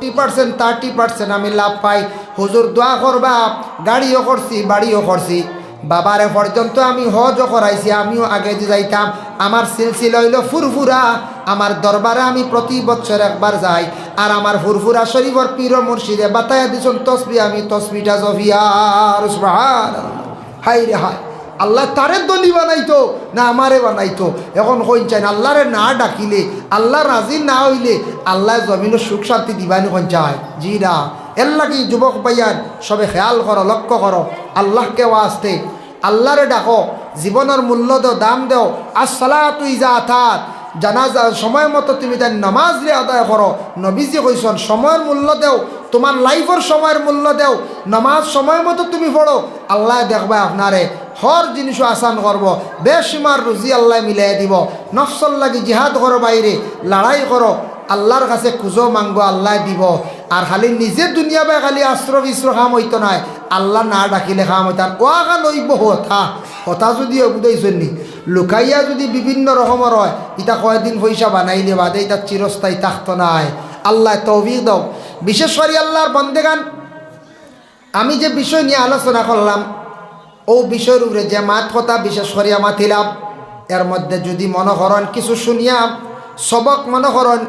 30% 30% আমি লাভ পাই। হুজুর দোয়া করবা, গাড়িও করছি বাড়িও করছি, বাবারে পর্যন্ত আমি হজও করাইছি, আমিও আগে যে যাইতাম। আমার সিলসিলা হইল ফুরফুরা, আমার দরবারে আমি প্রতি বছর একবার যাই। আর আমার ফুরফুরা শরীফর পীর মুর্শিদে বাতায়া দিছুন তসবি, আমি তসবিটা জফিয়ার সুবহানাল্লাহ। হাই রে হাই, আল্লাহ তারে দলি বানাইতো না আমারে বানাইতো? এখন কইন চাই আল্লাহরে না ডাকিলে, আল্লাহ রাজি না হইলে আল্লাহ জমিন সুখ শান্তি দিবানি কোন চায়? জি না। এর লাগি যুবক ভাইয়ার সবে খেয়াল করো, লক্ষ্য করো, আল্লাহকে ওয়াস্তে আল্লাহরে ডাকো, জীবনের মূল্য দেও, দাম দেও। আসসালাতু ইজা আতাত, জানাজা সময় মতো তুমি তাই নামাজ রে আদায় করো। নবীজি কইছেন সময়ের মূল্য দেও, তোমার লাইফের সময়ের মূল্য দেও, নামাজ সময় মতো তুমি পড়ো, আল্লাহ দেখবা আপনারে হর জিনিসও আসান করব, বেসীমার রুজি আল্লাহ মিলাই দিব। নফসল লাগি জিহাদ করো, বাইরে লড়াই করো, আল্লাহর কাছে খুঁজো মাঙ্গো, আল্লাহ দিব। আর খালি নিজে দুনিয়া বাই খালি আশ্র বিশ্র খাম হইতো নাই, আল্লাহ না ডাকিলে খাম হইতাম। ওয়াগা লইব হতা হতা যদি বুঝাইছনি লুকাইয়া যদি বিভিন্ন রকমের হয়, ইটা কয়দিন পয়সা বানাইলে বাদে ইটা চিরস্থায়ী থাকতো নাই। আল্লাহ তৌফিক দাও। বিশেষ করে আল্লাহর বন্দেগান, আমি যে বিষয় নিয়ে আলোচনা করলাম ও বিষয়ের উপরে যে মাত কথা বিশেষ করে মাতিলাম, এর মধ্যে যদি মনে করেন কিছু শুনিয়া সবক মনে করেন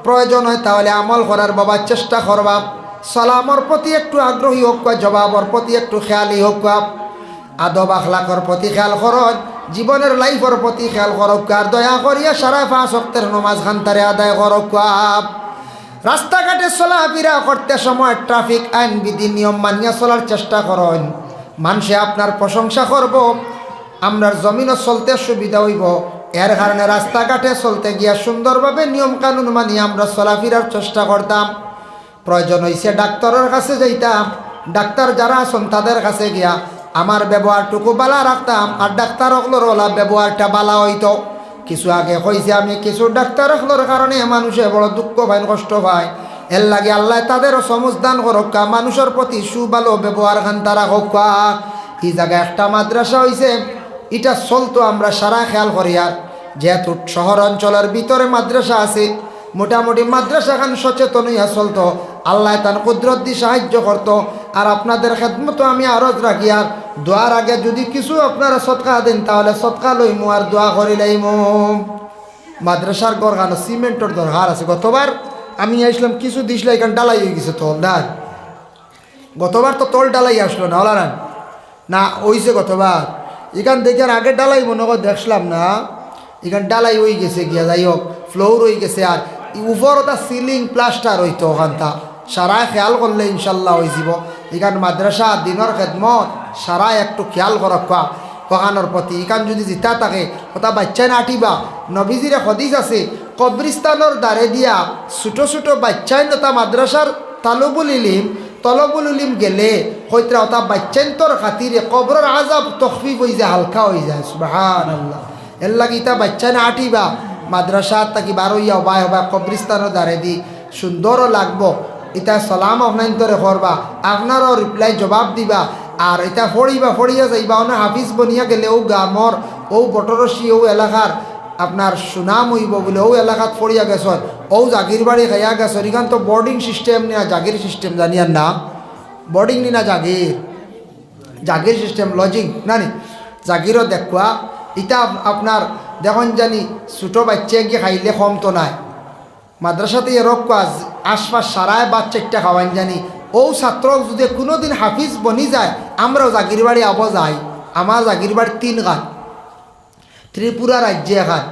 প্রয়োজন হয়, তাহলে আমল করার বাবা চেষ্টা করবা। সালামর প্রতি একটু আগ্রহী হোক, জবাবর প্রতি একটু খেয়ালি হোক, আদব আখলাকর প্রতি খেয়াল করন, জীবনের লাইফের প্রতি খেয়াল করক, আর দয়া করিয়া সারা 5 ওয়াক্তের নামাজ খানতারে আদায় করক। রাস্তাঘাটে চলাফেরা করতে সময় ট্রাফিক আইন বিধি নিয়ম মানিয়া চলার চেষ্টা করেন। মানুষে আপনার প্রশংসা করব, আমরার জমিনও চলতে সুবিধা হইব। এর কারণে রাস্তাঘাটে চলতে গিয়া সুন্দরভাবে নিয়ম কানুন মানিয়ে আমরা চলাফেরার চেষ্টা করতাম। প্রয়োজন হইছে ডাক্তারের কাছে যাইতাম, ডাক্তার যারা আছেন তাদের কাছে গিয়া আমার ব্যবহারটুকু বালা রাখতাম, আর ডাক্তার হকলোর ওলা ব্যবহারটা বালা হইতো। কিছু আগে হয়েছে আমি কিছু ডাক্তার হকলোর কারণে মানুষে বড় দুঃখ পায়, কষ্ট পায়। এর লাগে আল্লাহ তাদেরও সমজদান করক্কা, মানুষের প্রতি সুভালো ব্যবহার খান তারা হোক্কা। এই জায়গায় একটা মাদ্রাসা হয়েছে, এটা চলতো আমরা সারা খেয়াল করি। আর যেহেতু শহর অঞ্চলের ভিতরে মাদ্রাসা আছে, মোটামুটি মাদ্রাসা খান সচেতন হইয়া চলতো, আল্লাহ তার কুদরত দিয়ে সাহায্য করতো। আর আপনাদের খেদমতো আমি আরজ রাখি, আর দোয়ার আগে যদি কিছু আপনারা সৎকা দেন তাহলে সৎকা লইমু আর দোয়া করি লাইমু। মাদ্রাসার গড় খানো সিমেন্টের দরকার আছে। গতবার আমি আসলাম কিছু দিসলে এখানে ডালাই হয়ে গেছে তল না, গতবার তো তল ডালাই আসলো না, হলা না ওইছে গতবার। এখান দেখে আর আগের ডালাই মনে করে দেখলাম না, এখানে ডালাই হয়ে গেছে গিয়া, যাই হোক ফ্লোর হয়ে গেছে। আর উপর ওটা সিলিং প্লাস্টার হইতো ওখানটা, সারা খেয়াল করলে ইনশাল্লাহ হয়ে যাব। এখান মাদ্রাসা দিনের খেদমত সারা একটু খেয়াল করক ওখানোর প্রতি। এখান যদি জিতা থাকে ওটা বাচ্চা না আটিবা। নবীজির হদিস আছে, কবরিস্তানোর দ্বারে দিয়া ছোটো ছোটো বাচ্চাই নতা মাদ্রাসার তলবুল ইলিম গেলে হইতরা ওটা বাচ্চাইন তোর খাতিরে কবরের আজাব তখফিফ হয়ে যায়, হালকা হয়ে যায়। সুবহানাল্লাহ। এর লাগে ইটা বাচ্চা না আটিবা, মাদ্রাসা তাকি বারোইয়া হবাই হবা কবরিস্তানোর দ্বারে দি সুন্দরও লাগবো। এটা সালাম আপনার তোরে করবা, আপনারও রিপ্লাই জবাব দিবা। আর এটা ফড়িয়া যাইবা, না হাফিজ বনিয়া গেলে ও গ্রামর ও বটরসি ও এলাকার আপনার সুনাম হইব বলে ও এলাকাত ফড়িয়া গেছ, ও জাগির বাড়ি খাইয়া গেছ। এখান তো বোর্ডিং সিস্টেম নিয়া জাগির সিস্টেম জানিয়ার না, বোর্ডিং নি না জাগির সিস্টেম লজিং না নি, জাগিরও দেখুয়া। এটা আপনার দেখুন জানি ছোটো বাচ্চা গিয়ে খাইলে কম তো নাই, মাদ্রাসাতে এরক কাজ আশপাশ সারায় বাচ্চাটা খাওয়ান জানি। ও ছাত্র যদি কোনো দিন হাফিজ বনি যায়, আমরাও জাগির বাড়ি আব যাই। আমার জাগির বাড়ি 3 গান, ত্রিপুরা রাজ্যে এখান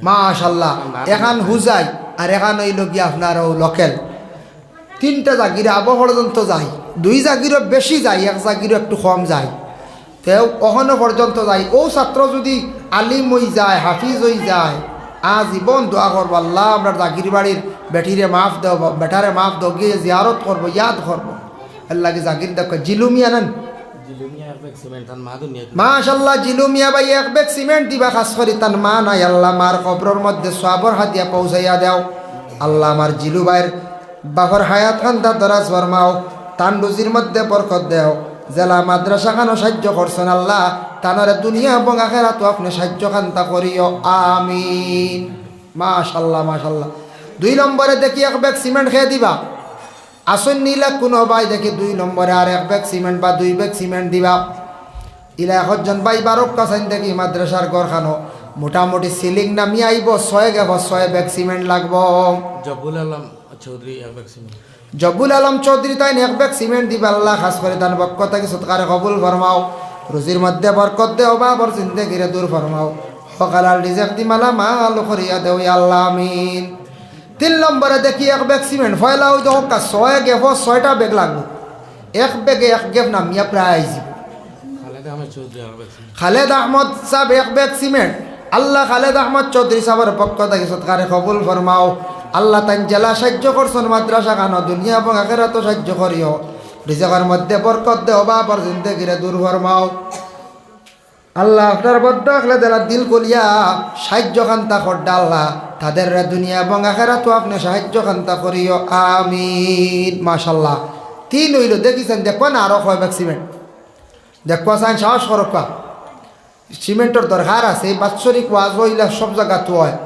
মাশাল্লাহ, এখান হুজাই আর এখান হইল গিয়ে আপনার ও লোকেল। 3টা জাগিরে আব পর্যন্ত যাই, 2 জাগিরও বেশি যাই, 1 জাগিরও একটু কম যায়। তেও ওখানো পর্যন্ত যাই। ও ছাত্র যদি আলিম হয়ে যায়, হাফিজ হয়ে যায়, আজীবন দোয়া করবো, আল্লাহ আমরা জাগির বাড়ির বেটিরে মাফ দেব, বেটারে মাফ দেব, গিয়ে জিয়ারত করবো, ইয়াদ করবো। আল্লাহকে জাগির দেখো জিলুমিয়া নেন মাশাল্লাহ, জিলুমিয়া ভাই 1 ব্যাগ সিমেন্ট দিবা, খাস করি তার মা নাই। আল্লাহ মার কবরের মধ্যে সওয়াবর হাতিয়া পৌঁছাইয়া দাও। আল্লাহ আমার জিলু ভাইয়ের বাপর হায়াত খান তার দরাজ ফরমাও, তান রুজির মধ্যে বরকত দেও। জেলা মাদ্রাসা খানো সাহায্য করছেন আল্লাহ, তানারে দুনিয়া এবং আখিরাত আপনি সাহায্য খান্তা করিও, আমিন। মাশাল্লাহ মাশাল্লাহ। 2 নম্বরে দেখি 1 ব্যাগ সিমেন্ট খেয়ে দিবা। আসন নিলা কোনো ভাই দেখি 2 নম্বরে আর 1 ব্যাগ সিমেন্ট বা 2 ব্যাগ সিমেন্ট দিবা। ইলা একজন ভাই 12 কাছাইন দেখি মাদ্রাসার ঘর খানো মোটামুটি সিলিং নামি আইব 6 ব্যাগ সিমেন্ট লাগবো। জব্বুল আলম চৌধুরী 1 ব্যাগ সিমেন্ট। জব্বুল আলম চৌধুরী তাই 1 ব্যাগ সিমেন্ট দিবা। আল্লাহ খাস করে তার পক্ষ থেকে সৎকারে কবুল ফরমাও, রুজির মধ্যে বরকত দেও, অভাবর জিন্দেগিরে দূর ফরমাও, হকালাল রিজিক দি মালা মাল করিয়া দেও ইয়া আল্লাহ আমিন। 3 নম্বরে দেখি 1 ব্যাগ সিমেন্ট ফয়লা ওই দেখো 6 গেফ 6টা ব্যাগ লাগবে। 1 ব্যাগে 1 গেফ নামিয়া প্রায় খালেদ আহমদ চৌধুরী 1 ব্যাগ সিমেন্ট। খালেদ আহমদ সাহেব 1 ব্যাগ সিমেন্ট। আল্লাহ খালেদ আহমদ চৌধুরী সাহেবের পক্ষ থেকে সৎকারে কবুল ফরমাও। আল্লাহ তান জেলা সাহায্য করছেন মাদ্রাসা খানো দুনিয়া এবং আখিরাতও সাহায্য করিও, রিজিকের মধ্যে বরকত দেও, অভাবর জিন্দেগিরে দূর ফরমাও। আল্লাহ আপনার বদ্ধ আখলে যারা দিল করিয়া সাহায্য খান্তা করডা আল্লাহ তাদের দুনিয়া এবং আখিরাতও আপনি সাহায্য খান্তা করিও আমিন। মাশাআল্লাহ 3 হইল দেখিছেন। দেখো না আরো 6 ব্যাগ সিমেন্ট দেখো চাই সাহস করকা সিমেন্টের দরকার আছে। বাৎসরিক ওয়াজ হইলে সব জায়গা তো হয়।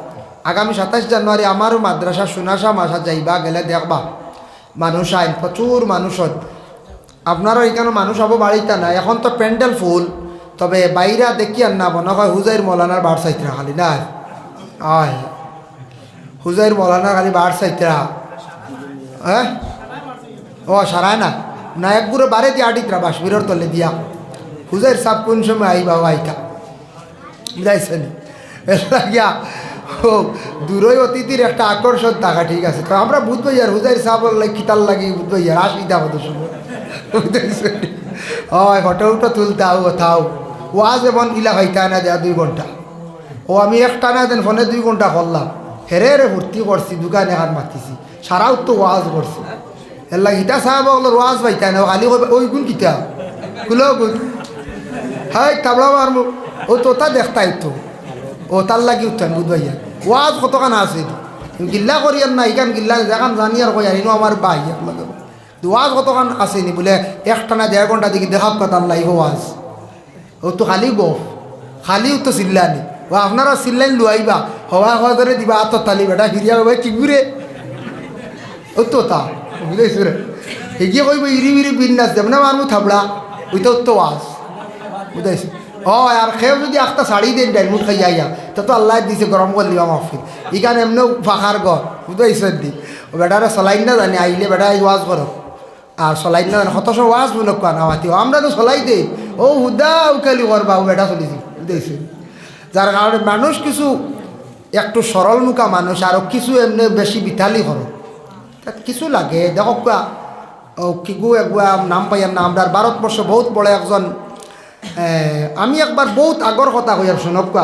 আগামী 27 জানুয়ারি আমারও মাদ্রাসা সুনাসা মাসা যাইবা গেলে দেখবা মানুষ আইন প্রচুর মানুষ হয়। আপনারও এখানে মানুষ হবো বাড়িতে না, এখন তো প্যান্ডেল ফুল, তবে বাইরা দেখি আর না মনে হয় হুজাইর মৌলানার বার সাইতরা খালি না আয় হুজাইর মৌলানার খালি বার সাইতরা। হ্যাঁ ও সারায় না একগুলো বারে দিয়ে আটিতরা বাসবিরর তলে দিয়া হুজাইর সাপ কোন সময় আই বাবা আইতা বুঝাইছেন গিয়া ও দূরই অতিথির একটা আকর্ষণ থাকা ঠিক আছে। তো আমরা বুঝবো ইয়ার হুজাইর সাহাবর লাগে কিতাল লাগে বুঝবো ইয়ার আসবিধা হতো সময় বুঝতেছেন। হয় ফটো উটো তুলতাও থাও ওয়াজ এমন ইলা হইতা না দেয়া 2 ঘন্টা। ও আমি একটা না দেন ফোনে 2 ঘন্টা করলাম, হেরে রে ভর্তি করছি দোকানে হাত মাতিছি সারাও তো ওয়াজ করছি। এর লাগে ইটা সাহেব ওয়াজ পাইতা না খালি ওই গুণ কিতা গুলো গুণ হাই কাবলা মার ও তোতা দেখতাই তো ও তার লাগি উঠতেন বুধবাইয়া ওয়াজ কতখানা আছে গিল্লা করি আর না এখান গিল্লা দেখান জানি আর কই আনিনো আমার ভাই লাগে ওয়াজ কতখান আসেনি বলে 1 না 1.5 ঘন্টা দিকে দেখাব কথা লাগবে ওয়াজ। ও তো খালি গফ খালি তো চিল্লানি ও আপনারা চিল্লাইন লুয়াইবা হওয়া হওয়া ধরে দিবা আত তালি বেটা হিরিয়া ভাই কি ঘুরে ও তো তা বুঝাইছো রে এগিয়ে কইব ইরি ইরি বিন্যাস দেব না মারমু থাবড়া ওইটা তো ওয়াজ বুঝাইছো। ও আর খেয়ে যদি একটা শাড়ি দেন ডাইমুট খাই আইয়া তো আল্লাহ দিছে গরম করে দিবা মাহফিল এখানে এমনিও ফাঁকার ঘর বুঝাইছো দি ও বেটারা চলাই না জানি আইলে বেটা ওয়াজ করো আর চলাই না জানি কত ওয়াজ মূলক কানা মাতি আমরা তো চলাই দেই ও হুদা উকালি করবা ও বেটা চলিছি বুঝাইছো। যার কারণে মানুষ কিছু একটু সরল মুখা মানুষ আরও কিছু এমনি বেশি বিথালি করো কিছু লাগে দেখো ও কিগু একবার নাম পাইয়ার না আমরা ভারতবর্ষ বহুত বড় একজন আমি একবার বহুত আগর কথা কই আর শুনক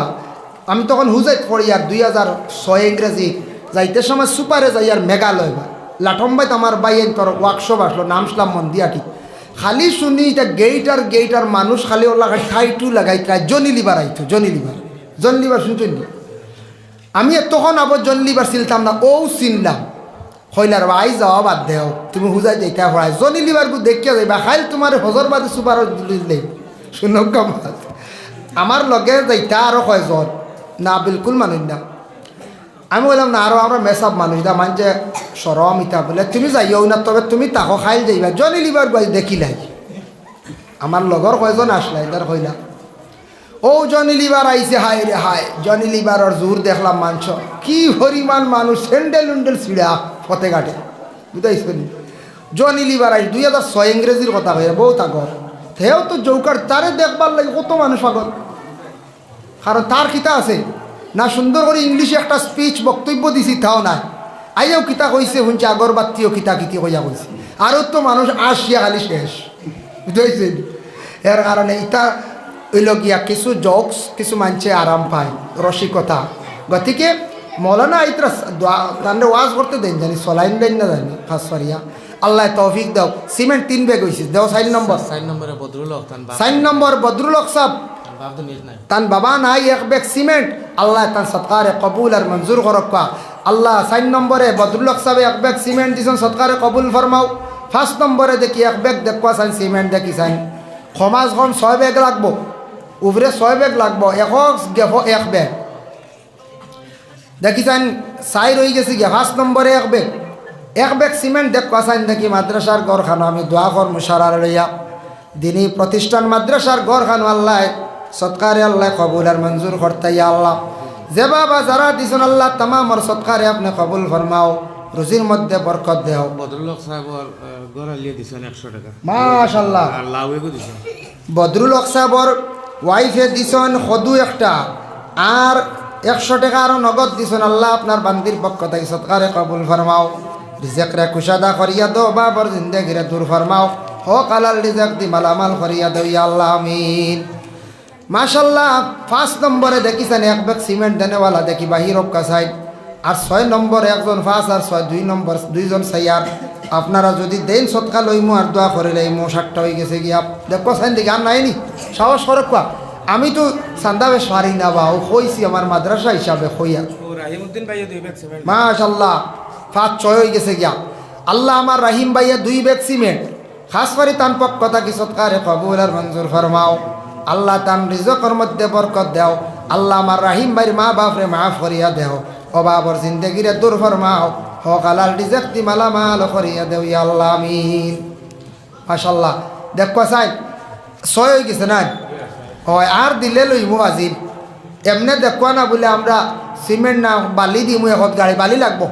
আমি তখন হুজাইত পড়ি আর 2006 ইংরেজি যাইতে সময় সুপারে যাই আর মেঘালয় বা লাঠম্বাইত আমার বাইন তোর ওয়ার্কশপ আসলো নামসলাম মন্দিয়াটি খালি শুনি এটা গেইট আর মানুষ খালি ওলা ঠাইটু লাগাই জনি লিভার আইতো জন লিভার শুনছেন আমি তখন আবার জন লিভার চিনতাম না ও চিনলাম হইলার আই যাওয়া বাদ দেও তুমি হুজাই যেটা পড়াই জনি লিভার দেখিয়া যাইবা খাইল তোমার হজর বাদে সুপার দিলে শুনক আমার লগে যাইতা আরো কয়জন না বিলকুল মানুষ না। আমি বললাম না আরো আমরা মেসাব মানুষ দা মানছে সরম ইতা বলে তুমি যাইও না তবে তুমি তাকো খাইল যাইবা জনি লিভার দেখিলাই আমার লগর কয়জন আসলা এটার কইলা ও জনি লিভার আইছে হাই রে হাই জনি লিভারের জোর দেখলাম মাংস কি পরিমাণ মানুষ স্যান্ডেল উন্ডেল ছিড়া পথে ঘাটে বুঝাইছ জনি লিভার আইস 2006 ইংরেজির কথা হয়ে বহুত আগর সেও তো জৌকার তারে দেখবার লাগে কত মানুষ পাগল কারণ তার কিতা আছে না সুন্দর করে ইংলিশে একটা স্পিচ বক্তব্য দিছি তাও না আইও কিতা কইছে শুনছে আগরবাত্তিও কিতা কিতি কইয়া কইছে আরও তো মানুষ আসিয়া খালি শেষ বুঝাইছেন। এর কারণে ইটা হইল গিয়া কিছু জোকস কিছু মানুষে আরাম পায় রসিকতা গতিকে মৌলানা আইতরা তান্ডে ওয়াজ করতে দেন জানি চলাইন দেন না জানি খাস করিয়া আল্লাহ তৌফিক দাও। সিমেন্ট 3 ব্যাগ হয়েছে দেও 4 নম্বর 4 নম্বর বদরুল হক সাহেব তান বাবা নাই 1 ব্যাগ সিমেন্ট আল্লাহ তান সৎকারে কবুল আর মঞ্জুর করক আল্লাহ। 4 নম্বরে বদরুল হক সাহেব 1 ব্যাগ সিমেন্ট দিছেন সৎকারে কবুল ফরমাও। 5 নম্বরে দেখি 1 ব্যাগ দেখবা চান সিমেন্ট দেখি চান সমাজ কম 6 ব্যাগ লাগবো উপরে 6 ব্যাগ লাগবো 1 ব্যাগ দেখিছেন চাই রয়ে গেছে গিয়া 5 নম্বরে এক ব্যাগ সিমেন্ট দেখবা চাইন দেখি মাদ্রাসার গড়খানো আমি দোয়া কর মুশারার লইয়া দিনী প্রতিষ্ঠান মাদ্রাসার গড়খানো আল্লাহ সৎকারে আল্লাহ কবুল আর মঞ্জুর করতাই আল্লাহ যে বাবা যারা দিছেন আল্লাহ তামামর সৎকারে আপনি কবুল ফরমাও রুজির মধ্যে বরকত দেও ভদ্রলোক সাহেবর গড়া লিয়ে দিছেন 100 টাকা মাশাআল্লাহ আর লাউয়েও দিছেন বদরুল হক সাহেবর ওয়াইফে দিছেন সদু একটা আর 100 টাকা আরো নগদ দিছেন আল্লাহ আপনার বান্দির পক্ষ থেকে সৎকারে কবুল ফরমাও রিজেকরে কুশাদা করিয়া দো বাবর জিন্দেগিরে দূর ফরমাও হক আলাল রিজেক দি মালামাল করিয়া দো ইয়া আল্লাহ আমিন মাশাআল্লাহ 5 নম্বরে দেখিছেন এক ব্যাগ সিমেন্ট দেনেওয়ালা দেখি বাহির অক্কা সাইড আর 6 নম্বরে একজন 5 আর 6 2 নম্বর দুইজন সাইয়ার আপনারা যদি দেন সৎকা লইমু আর দোয়া করে লইমু 60টা হয়ে গেছে গিয়া দেখো সাইন দেখি আর নাইনি সাহস করক কোয়া আমি তো সান্দাবে সারি না বা ও কইছি আমার মাদ্রাসা হিসাবে কইয়া ও রাহিমউদ্দিন ভাই 2 ব্যাগ সিমেন্ট মাশাআল্লাহ 5-6 হয়ে গেছে গিয়া আল্লাহ আমার রাহিম ভাইয়া 2 ব্যাগ সিমেন্ট খাস করে তান পক্ষ থেকে সৎকারে কবুল আর মঞ্জুর ফরমাও আল্লাহ তান রিজকের মধ্যে বরকত দাও আল্লাহ আমার রাহিম ভাইয়ের মা বাপরে মাফ করিয়া দেও অবাবর জিন্দেগিরে দূর ফরমাও হক আলাল রিজক দি মালামাল করিয়া দেও ইয়া আল্লাহ আমিন মাশাআল্লাহ দেখো সাই 6 হয়ে গেছে না হয় আর দিলে লইমু আজিল এমনে দেখো না বলে আমরা সিমেন্ট না বালি দিমু এখন গাড়ি বালি লাগবো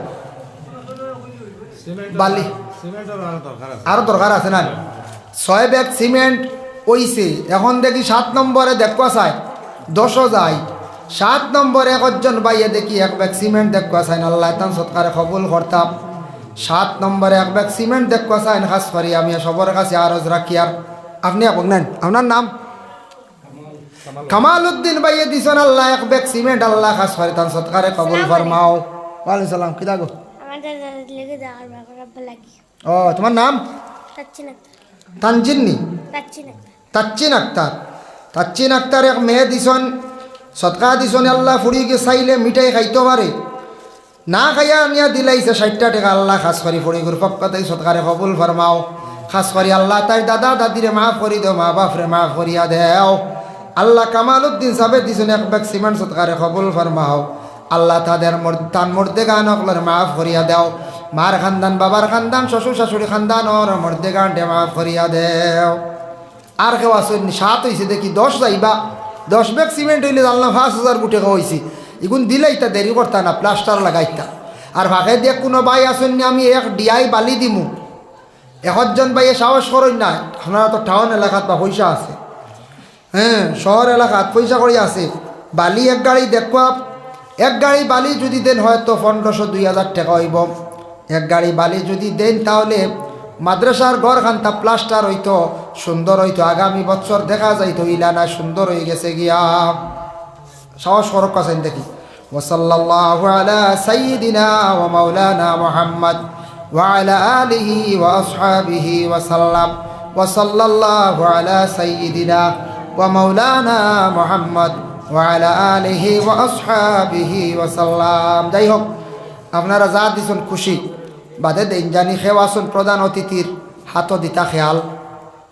বালি সিমেন্টের আর দরকার আছে আরো দরকার আছে না 6 ব্যাগ সিমেন্ট ওইছে এখন দেখি 7 নম্বরে দেখো চাই 10 যায় 7 নম্বরে একজন ভাইয়া দেখি এক ব্যাগ সিমেন্ট দেখো চাই আল্লাহ তান সৎকারে কবুল করতাম 7 নম্বরে এক ব্যাগ সিমেন্ট দেখো চাই খাস করি আমি সবার কাছে আরজ রাখি আর আপনি আপন নেন আপনার নাম কামাল উদ্দিন ভাইয়া দিছেন আল্লাহ এক ব্যাগ সিমেন্ট আল্লাহ খাস করে তান সৎকারে কবুল ফরমাও ওয়ালাইকুম সালাম কি দাগো আমাদের লেগে যাওয়ার ব্যাপার লাগি ও তোমার নাম তাচ্ছি না তানজিন্নি তাচ্ছি না তাচ্চিন আক্তার এক মেয়ে দিছন সৎকা দিছন আল্লাহ ফুড়িকে চাইলে মিঠাই খাইতে পারে না খাইয়া নিয়া দিলাইছে 60টা টাকা আল্লাহ খাস করি ফুড়িগুর পক্ষ থেকে সৎকারে কবুল ফরমাও খাস করি আল্লাহ তাই দাদা দাদিরে মাফ করি দেও মা বাপরে মাফ করিয়া দেও আল্লাহ কামাল উদ্দিন সাহেব দিছন এক ব্যাগ সিমেন্ট সৎকারে কবুল ফরমাও আল্লাহ তাদের তান মর্দে গান অকলের মাফ করিয়া দেও মার খানদান বাবার খানদান শ্বশুর শাশুড়ি খানদান ওর মর্দে গানটে মাফ করিয়া দেও আর কেউ আসেন 7 হয়েছে দেখি 10 যাইবা 10 ব্যাগ সিমেন্ট হইলে আল্লাহ 5,000 গুটে হয়েছে এগুন দিলাইতা দেরি করতা না প্লাস্টার লাগাইতা আর ভাগে দিয়ে কোনো ভাই আসেন আমি এক ডিআই বালি দিমু একজন ভাইয়ে সাহস করেন না আপনারা তো টাউন এলাকাত বা পয়সা আছে হ্যাঁ শহর এলাকাত পয়সা করে আছে বালি এক গাড়ি দেখবা এক গাড়ি বালি যদি দেন হয়তো 1500-2000 টাকা হইব এক গাড়ি বালি যদি দেন তাহলে মাদ্রাসার ঘর খান্তা প্লাস্টার হইতো সুন্দর হইতো আগামী বছর দেখা যাইতো ইলানা সুন্দর হয়ে গেছে গিয়া সাহস করক আছেন দেখি ওয়াসাল্লাল্লাহু আলা সাইয়্যিদিনা ওয়া মাওলানা মুহাম্মদ ওয়া আলা আলিহি ওয়া আসহাবিহি ওয়া সাল্লাম ওয়া সাল্লাল্লাহু আলা সাইয়্যিদিনা ওয়া মাওলানা মুহাম্মদ ওয়া আলা আলিহি ওয়া আসহাবিহি ওয়া সাল্লাম যাই হোক আপনারা যা দিছেন খুশি বাদে দেন জানি খেওয়াসুন প্রধান অতিথির হাত দিতা খেয়াল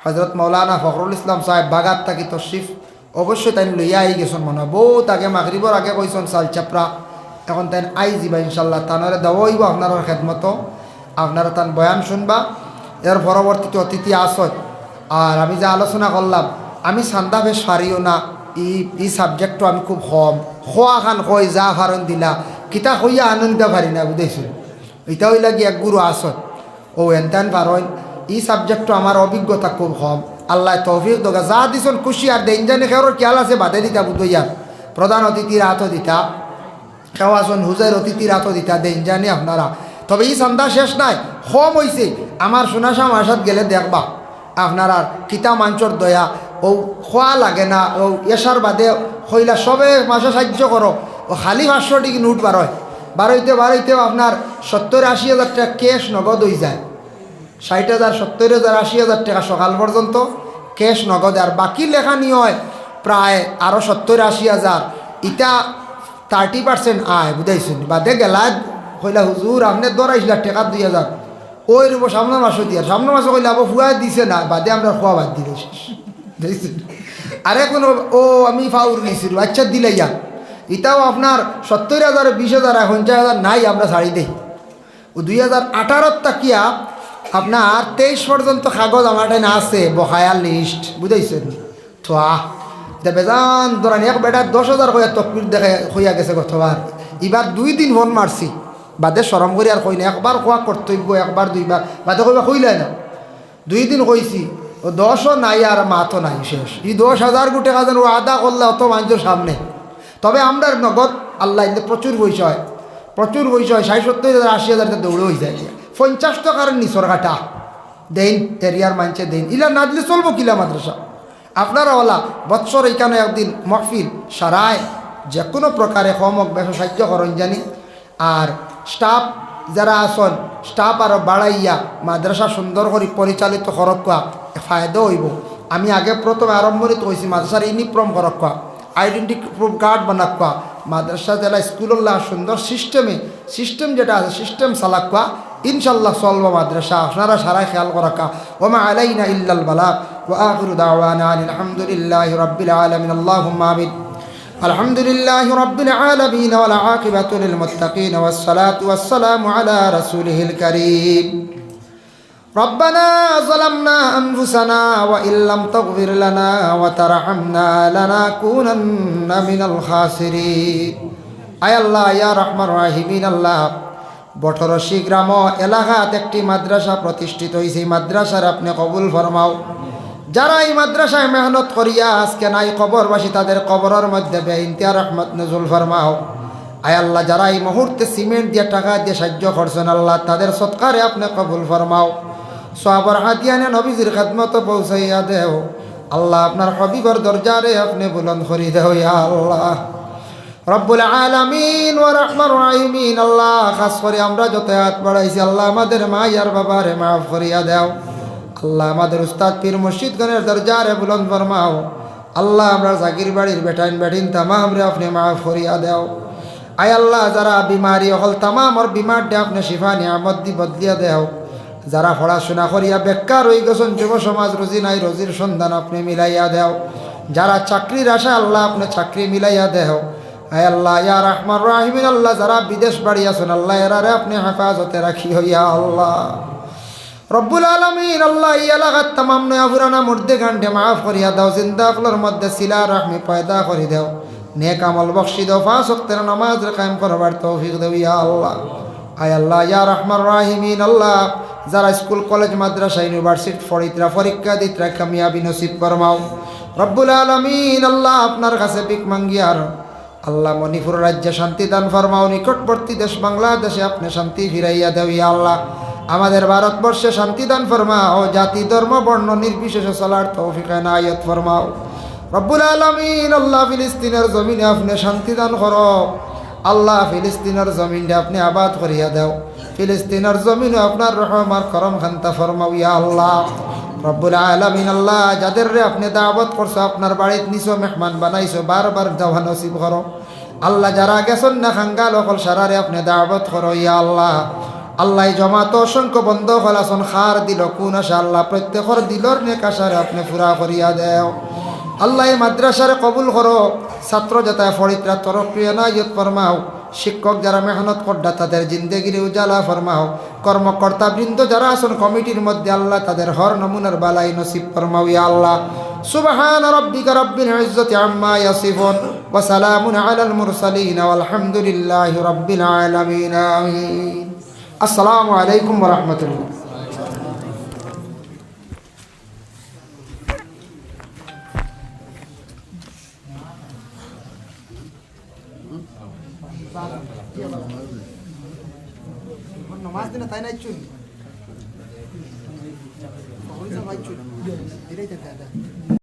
হজরত মৌলানা ফখরুল ইসলাম সাহেব বাগাত থাকি তশরিফ অবশ্যই তাই লইয়া আই গেছেন মনে হয় বহুত আগে মাগরিবর আগে কইসন চাল চাপড়া এখন তাই আই যাবা ইনশাল্লাহ তানরে দেওয়াইব আপনার খেদমত আপনারা তান বয়ান শুনবা এর পরবর্তীতে অতিথি আসত আর আমি যে আলোচনা করলাম আমি সান্দা বেশ পারিও না এই সাবজেক্টও আমি খুব কম খোয়া খান কই যা ফারণ দিলা কিতা কইয়া আনন্দ পারি না বুঝেছি এটা হইলা কি এক গুরু আসত ও এনতেন পারেন এই সাবজেক্টও আমার অভিজ্ঞতা খুব কম আল্লাহ তৌফিক দোকা যা দিছন খুশি আর দেনজানি খেয়ার খেয়াল আছে বাদে দিতা বুঝইয়া প্রধান অতিথির হাতও দিতা খেওয়াছন হুজের অতিথির হাতও দিতা দেনজানি আপনারা তবে এই সন্ধ্যা শেষ নাই কম হয়েছে আমার সোনাশা মাসাত গেলে দেখবা আপনারা কিতা মাঞ্চর দয়া ও খোয়া লাগে না ও এসার বাদে হইলা সবে মাসে সাহায্য করো ও খালি 500 টিকি নোট বারোইতে আপনার 70-80 হাজার টাকা ক্যাশ নগদ হয়ে যায় 60,000 70,000 80,000 টাকা সকাল পর্যন্ত ক্যাশ নগদ আর বাকি লেখানি হয় প্রায় আরও 70-80 হাজার ইটা 30% আয় বুঝাইছেন বাদে গেলা কইলা হুজুর আপনি দরাইছিল টাকা 2,000 ওই রূপ সামনের মাসও দিয়ে সামনের মাসে কইলা আবার ফুয়া দিছে না বাদে আমরা খোয়া বাদ দিলে শেষ বুঝেছেন আর এখন ও আমি ফাউর নিয়েছিল আচ্ছা দিলে যান এটাও আপনার 70,000 20,000 50,000 নাই আমরা ছাড়ি দিই। ও 2018 তাকিয়া আপনার 23 পর্যন্ত কাগজ আমার টাইম আছে বহায়াল লিস্ট বুঝাইছেন তো বেজান ধরেন এক বেটার 10,000 হইয়া তকবির দেখে হইয়া গেছে গতবার। এবার 2 দিন ফোন মারছি বাদে সরম করি আর কই না, একবার কোয়া কর্তব্য একবার 2বার বাদে কইবা কইলে না। 2 দিন কইছি ও 10ও নাই আর মাথো নাই শেষ। এই 10,000 কোটি টাকা যেন ও আদা করলে অত মানুষের সামনে। তবে আমরা নগদ আল্লাহ প্রচুর পয়সা হয়, প্রচুর পয়সা হয়, 60-70,000 80,000 দৌড়ে হয়ে যায়। 50 টাকার নিচর কাটা দেন এরিয়ার মানছে দেন, ইলা না দিলে চলবো কিলা মাদ্রাসা। আপনারা ওলা বৎসর এইখানে একদিন মহফিল সারায় যে কোনো প্রকারে হমক বেশ সাহায্য করেন জানি। আর স্টাফ যারা আসন স্টাফ আরও বাড়াইয়া মাদ্রাসা সুন্দর করে পরিচালিত করক্কা ফায়দা হইব। আমি আগে প্রথমে আরম্ভরিত হয়েছি মাদ্রাসার ইউনিফর্ম করক্কা, আইডেন্টি প্রুফ কার্ড বানাক্কা, মাদ্রাসা জেলা স্কুল্লাহ সুন্দর সিস্টেম যেটা আছে সিস্টেম চালাক্কা। ইনশাল্লাহ চলব মাদ্রাসা, আপনারা সারাই খেয়াল করাক্কা। ওমা আলাইনা ইল্লাল বালাগ ওয়া আখিরু দাওয়ানা আলহামদুলিল্লাহি রাব্বিল আলামিন। আল্লাহুম্মা আমিন। আলহামদুলিল্লাহি রাব্বিল আলামিন ওয়াল আকিবাতু লিল মুত্তাকিন ওয়াস সালাতু ওয়াস সালামু আলা রাসূলিহিল কারীম। ربنا ظلمنا أنفسنا وإن لم تغفر لنا وترحمنا لنكونن من الخاسرين। আয় আল্লাহ ইয়া রহমান রাহিমিন আল্লাহ, 18 গ্রাম এলাকাত একটি মাদ্রাসা প্রতিষ্ঠিত হয়েছে। মাদ্রাসার আপনি কবুল ফরমাও। যারা এই মাদ্রাসায় মেহনত করিয়া আজকে নাই কবরবাসী, তাদের কবরের মধ্যে বেইনতিয়া রহমত নজুল ফরমাও। আয় আল্লাহ, যারা এই মুহূর্তে সিমেন্ট দিয়ে টাকা দিয়ে সাহায্য করছেন আল্লাহ, তাদের সৎকারে আপনি কবুল ফরমাও। সওয়াবের হাতিয়ানে নবীজির খেদমত পৌঁছাইয়া দেও আল্লাহ। আপনার হবিবর দরজারে আপনি বুলন্দ করি দেও ইয়া আল্লাহ রব্বুল আলামিন ওয়া রহমান রাহিমিন। আল্লাহ খাস করে আমরা যত হাত বাড়াইছি আল্লাহ, আমাদের মা আর বাবারে মাফ করিয়া দেও আল্লাহ। আমাদের উস্তাদ পীর মুর্শিদগণের দরজারে বুলন্দ ফরমাও আল্লাহ। আমরা জাকির বাড়ির বেটাইন বেটিন তামাম রে আপনি মাফ করিয়া দেও। আয় আল্লাহ, যারা বিমারি হল তামামর বিমার দে আপনি শিফা নিয়ামত দি বদলিয়া দেও। যারা পড়াশোনা করিয়া বেকার হয়ে গেছেন যুব সমাজ, রুজি নাই, রুজির সন্ধান আপনি মিলাইয়া দেও। যারা চাকরির আশা আল্লাহ আপনি চাকরি মিলাইয়া দেও। আয় আল্লাহ ইয়া রহমান রাহিমিন আল্লাহ, যারা বিদেশ বাড়ি আছেন আল্লাহ এরারে আপনি হেফাজতে রাখি হইয়া আল্লাহ রব্বুল আলামিন। আল্লাহ এই এলাকার তামাম নয়া পুরানা মুর্দে গান্ডে মাফ করিয়া দাও। জিন্দা আখলার মধ্যে সিলা রাহমি পয়দা করি দেও। নেক আমল বখশি দাও। 5 ওয়াক্তের নামাজ কায়েম করবার তৌফিক দেও ইয়া আল্লাহ। আয় আল্লাহ ইয়া রহমান রাহিমিন আল্লাহ, যারা স্কুল কলেজ মাদ্রাসা ইউনিভার্সিটি ফরিদরা পরীক্ষা দিতরা কামিয়াবি নসিব ফরমাও রব্বুল আলামিন। আল্লাহ আপনার কাছে ভিক মাঙ্গিয়ার আল্লাহ মণিপুর রাজ্যে শান্তি দান ফরমাও। নিকটবর্তী দেশ বাংলাদেশে আপনি শান্তি ফিরাইয়া দেও ইয়া আল্লাহ। আমাদের ভারতবর্ষে শান্তি দান ফরমাও। জাতি ধর্ম বর্ণ নির্বিশেষে চলার তৌফিক এনায়েত ফরমাও রব্বুল আলামিন। আল্লাহ ফিলিস্তিনের জমিনে আপনি শান্তি দান করো আল্লাহ। ফিলিস্তিনের জমিনটা আপনি আবাদ করিয়া দাও। ফিলিস্তিনের জমিনে আপনার রহমান করম খান্তা ফরমাও ইয়া আল্লাহ রব্বুল আলামিন। আল্লাহ, যাদের রে আপনি দাওয়াত করছো আপনার বাড়িতে নিছো মেহমান বানাইছো, বারবার যাওয়া নসিব করো আল্লাহ। যারা গেছেন না খাঙ্গাল অকল সারারে আপনি দাওয়াত করো ইয়া আল্লাহ। আল্লাহ জমাত অসংখ্য বন্ধ ফলাসন খার দিল কোন আশা আল্লাহ, প্রত্যেকর দিলর নেক আশারে আপনি পুরা করিয়া দেও আল্লাহ। এই মাদ্রাসারে কবুল করো। ছাত্র যাতে ফরিদরা তরফিয়া নাইয়ত ফরমাও। শিক্ষক যারা মেহনত করডা তাদের জিন্দেগির উজালা ফরমাও। কর্মকর্তা বৃন্দ যারা আছেন কমিটির মধ্যে আল্লাহ, তাদের হর নমুনার বালাই নসিব ফরমাও ইয়া আল্লাহ। সুবহান রাব্বিকা রাব্বিল ইজ্জাতি আম্মা ইয়াসিফুন ওয়া সালামুন আলাল মুরসালিন ওয়ালহামদুলিল্লাহি রাব্বিল আলামিন। আমিন। আসসালামু আলাইকুম ওয়া রাহমাতুল্লাহ। নমাজ দিনে তাই নাই চুন এটাই